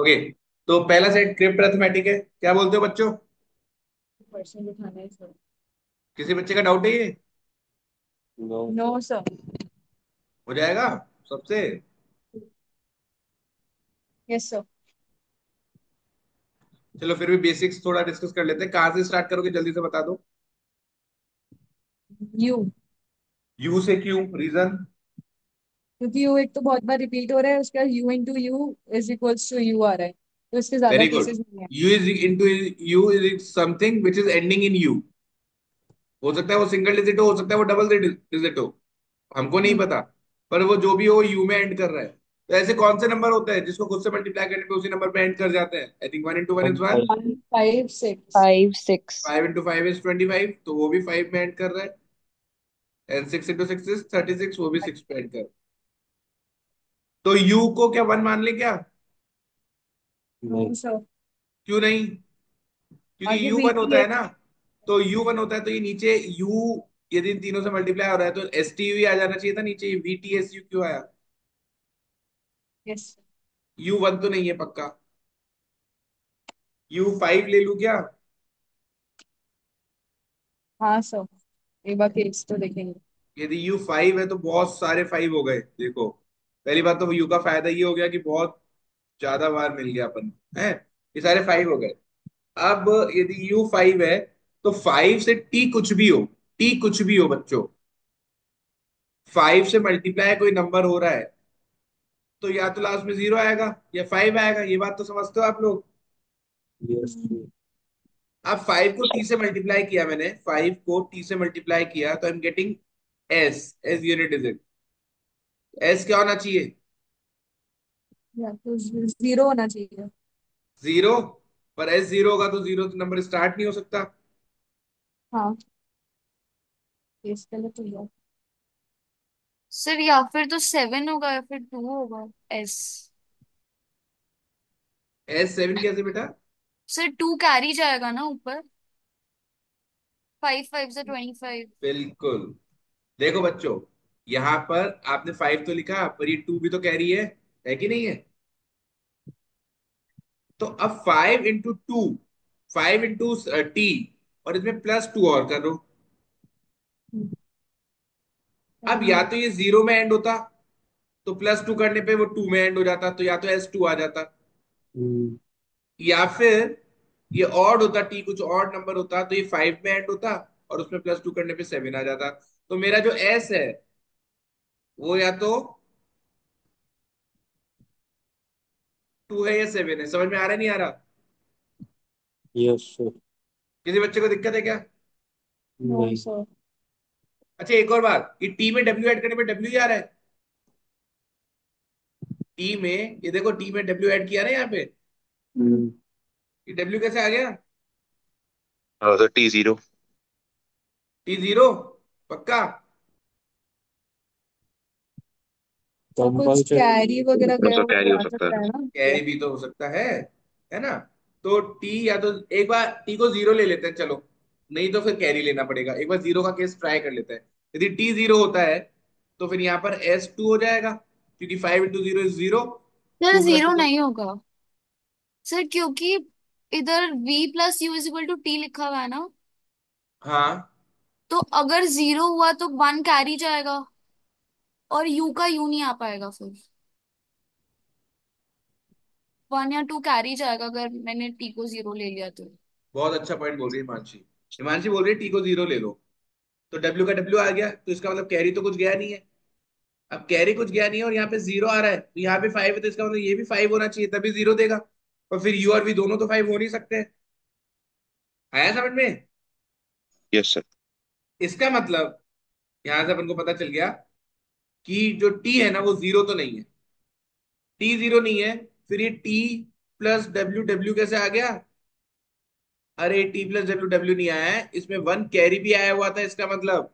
Okay. तो पहला set crypt arithmetic है, क्या बोलते हो बच्चों? क्वेश्चन उठाना है सर। किसी बच्चे का डाउट है ये? No no sir. हो जाएगा सबसे। Yes sir. चलो फिर भी बेसिक्स थोड़ा डिस्कस कर लेते हैं। कहाँ से स्टार्ट करोगे जल्दी से बता दो। यू। यू से क्यों, रीजन? क्योंकि यू एक तो बहुत बार रिपीट हो रहा है, उसके बाद U into U is equals to U आ रहा है, तो इसके ज्यादा वेरी गुड। केसेस नहीं है। You is into U is something which is ending in you. हो सकता है वो सिंगल डिजिट हो सकता है वो डबल डिजिट हो, हमको नहीं हम्म। पता। पर वो जो भी हो यू में एंड कर रहा है। तो ऐसे कौन से नंबर होते हैं जिसको खुद से मल्टीप्लाई करने पे उसी नंबर पे एंड कर जाते हैं? I think one into one is one. 1 5 6। 5 6। 5 into 5 is 25, तो वो भी 5 में एंड कर रहा है। एंड 6 इंटू 6 इज 36, वो भी 6 पे एंड कर रहा है। तो यू को क्या वन मान ले क्या? No sir. क्यों नहीं? क्योंकि आगे यू बी वन होता भी है। है ना। तो यू वन होता है तो ये नीचे यू, यदि इन तीनों से मल्टीप्लाई हो रहा है तो एस टी यू ही आ जाना चाहिए था नीचे। वी टी एस यू क्यों आया? यस। यू वन तो नहीं है पक्का। यू फाइव ले लू क्या? हाँ सर, एक बार केस तो देखेंगे। यदि यू फाइव है तो बहुत सारे फाइव हो गए देखो। पहली बात तो यू का फायदा ये हो गया कि बहुत ज्यादा बार मिल गया अपन को, है। ये सारे फाइव हो गए। अब यदि यू फाइव है तो फाइव से टी कुछ भी हो, टी कुछ भी हो बच्चों, फाइव से मल्टीप्लाई कोई नंबर हो रहा है तो या तो लास्ट में जीरो आएगा या फाइव आएगा। ये बात तो समझते हो आप लोग? यस। अब फाइव को टी से मल्टीप्लाई किया मैंने, फाइव को टी से मल्टीप्लाई किया तो I am getting S S unit digit. S क्या होना चाहिए? या तो जीरो होना चाहिए। जीरो। पर एस जीरो होगा तो जीरो तो नंबर स्टार्ट नहीं हो सकता। हाँ, केस के लिए तो यह। सर या फिर तो 7 होगा या फिर 2 होगा। एस। एस सेवन कैसे बेटा? सर 2 कैरी जाएगा ना ऊपर। 5 5 से 25। बिल्कुल। देखो बच्चों, यहां पर आपने फाइव तो लिखा पर ये टू भी तो कैरी है कि नहीं है? तो अब five into two, five into T, और इसमें प्लस टू और करो। अब या तो ये जीरो में एंड होता तो प्लस टू करने पे वो टू में एंड हो जाता, तो या तो एस टू आ जाता, या फिर ये ऑड होता, टी कुछ ऑड नंबर होता तो ये फाइव में एंड होता और उसमें प्लस टू करने पे सेवन आ जाता। तो मेरा जो एस है वो या तो टू है या सेवन है। समझ में आ रहा है नहीं आ रहा? Yes sir. किसी बच्चे को दिक्कत है क्या? No sir. अच्छा एक और बात, ये टी में डब्ल्यू ऐड करने पे डब्ल्यू ही आ रहा है। टी में ये देखो, टी में डब्ल्यू ऐड किया ना यहाँ पे, ये डब्ल्यू कैसे आ गया? तो T0। टी जीरो पक्का? तो कुछ कैरी वगैरह गया सर हो कैरी तो हो आ सकता सकता है है। ना। कैरी भी तो हो सकता है ना? तो टी या तो, एक बार टी को जीरो ले लेते हैं चलो, नहीं तो फिर कैरी लेना पड़ेगा। एक बार जीरो का केस ट्राई कर लेते हैं। यदि टी जीरो होता है तो फिर यहाँ पर एस टू हो जाएगा, क्योंकि five into zero is zero. Sir two plus 0 two, नहीं होगा। सर क्योंकि इधर v plus U is equal to T लिखा हुआ है ना। हाँ। तो अगर 0 हुआ तो 1 कैरी जाएगा और u का u नहीं आ पाएगा फिर। 1 या 2 कैरी जाएगा अगर मैंने t को 0 ले लिया तो। बहुत अच्छा पॉइंट बोल रही है हिमांशी। हिमांशी बोल रही है टी को जीरो ले लो, तो डब्ल्यू का डब्ल्यू आ गया तो इसका मतलब कैरी तो कुछ गया नहीं है। अब कैरी कुछ गया नहीं है और यहाँ पे जीरो आ रहा है तो यहाँ पे फाइव है तो इसका मतलब ये भी फाइव होना चाहिए तभी जीरो देगा। और फिर यू और वी दोनों तो फाइव हो नहीं सकते। आया समझ में? Yes sir. इसका मतलब यहां से अपन को पता चल गया कि जो टी है ना वो जीरो तो नहीं है। टी जीरो नहीं है, फिर ये टी प्लस डब्ल्यू, डब्ल्यू कैसे आ गया? अरे टी प्लस डब्ल्यू, डब्ल्यू नहीं आया है, इसमें वन कैरी भी आया हुआ था इसका मतलब।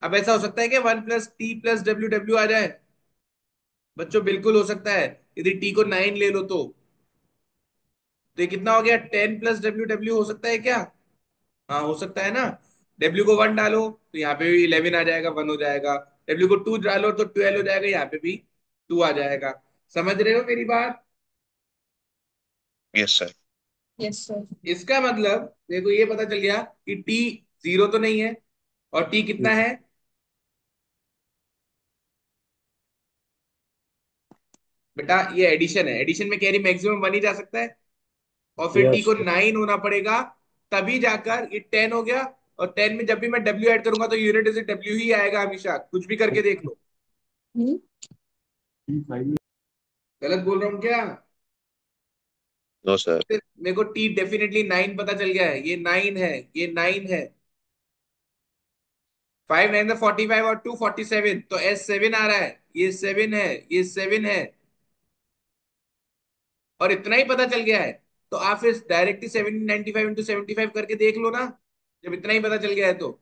अब ऐसा हो सकता है कि one plus T plus W, W आ जाए? बच्चों बिल्कुल हो सकता है। यदि टी को नाइन ले लो तो ये कितना हो गया? टेन प्लस डब्ल्यू, डब्ल्यू हो सकता है क्या? हाँ हो सकता है ना। डब्ल्यू को वन डालो तो यहाँ पे भी इलेवन आ जाएगा, वन हो जाएगा। डब्ल्यू को टू डालो तो ट्वेल्व हो जाएगा, यहाँ पे भी टू आ जाएगा। समझ रहे हो मेरी बात? Yes sir. Yes sir. इसका मतलब देखो ये पता चल गया कि टी जीरो तो नहीं है, और टी कितना है? बेटा ये एडिशन है, एडिशन में कैरी मैक्सिमम वन ही जा सकता है, और फिर टी यस को सर। 9 होना पड़ेगा, तभी जाकर ये 10 हो गया। और 10 में जब भी मैं डब्ल्यू ऐड करूंगा तो यूनिट इज डब्ल्यू ही आएगा, हमेशा, कुछ भी करके देख लो। हम्म। गलत बोल रहा हूँ क्या? No sir. फिर मेरे को टी डेफिनेटली 9 पता चल गया है, ये 9 है, ये 9 है। 5 9 45 और 2 47, तो एस 7 आ रहा है, ये 7 है, ये 7 है, और इतना ही पता चल गया है। तो आप फिर डायरेक्टली 795 इंटू 75 करके देख लो ना, जब इतना ही पता चल गया है तो।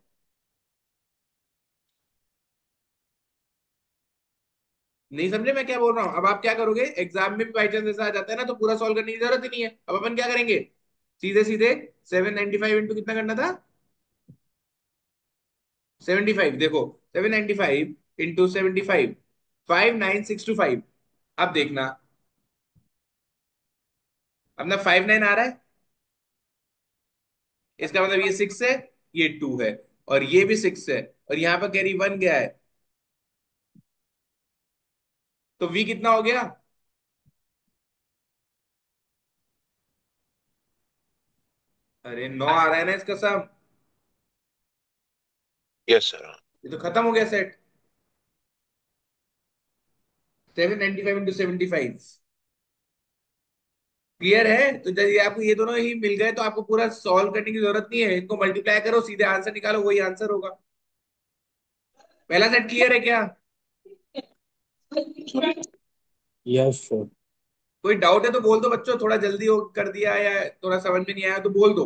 नहीं समझे मैं क्या बोल रहा हूँ? अब आप क्या करोगे, एग्जाम में भी बाई चांस ऐसा आ जाता है ना, तो पूरा सॉल्व करने की जरूरत ही नहीं है। अब अपन क्या करेंगे, सीधे सीधे 795 इंटू कितना करना था, 75, देखो 795 इंटू 75, 59625। अब देखना, अपना 59 आ रहा है, इसका मतलब ये 6 है, ये 2 है, और ये भी 6 है, और यहां पर कैरी 1 गया है, तो वी कितना हो गया? अरे 9 आ रहा है ना इसका सम। Yes sir. ये तो खत्म हो गया सेट। 795 इंटू 75, क्लियर है? तो जब ये आपको ये दोनों ही मिल गए तो आपको पूरा सॉल्व करने की जरूरत नहीं है, इनको मल्टीप्लाई करो, सीधे आंसर निकालो, वही आंसर होगा। पहला सेट क्लियर है क्या? Yes sir. कोई डाउट है तो बोल दो बच्चों, थोड़ा जल्दी हो कर दिया या थोड़ा समझ में नहीं आया तो बोल दो।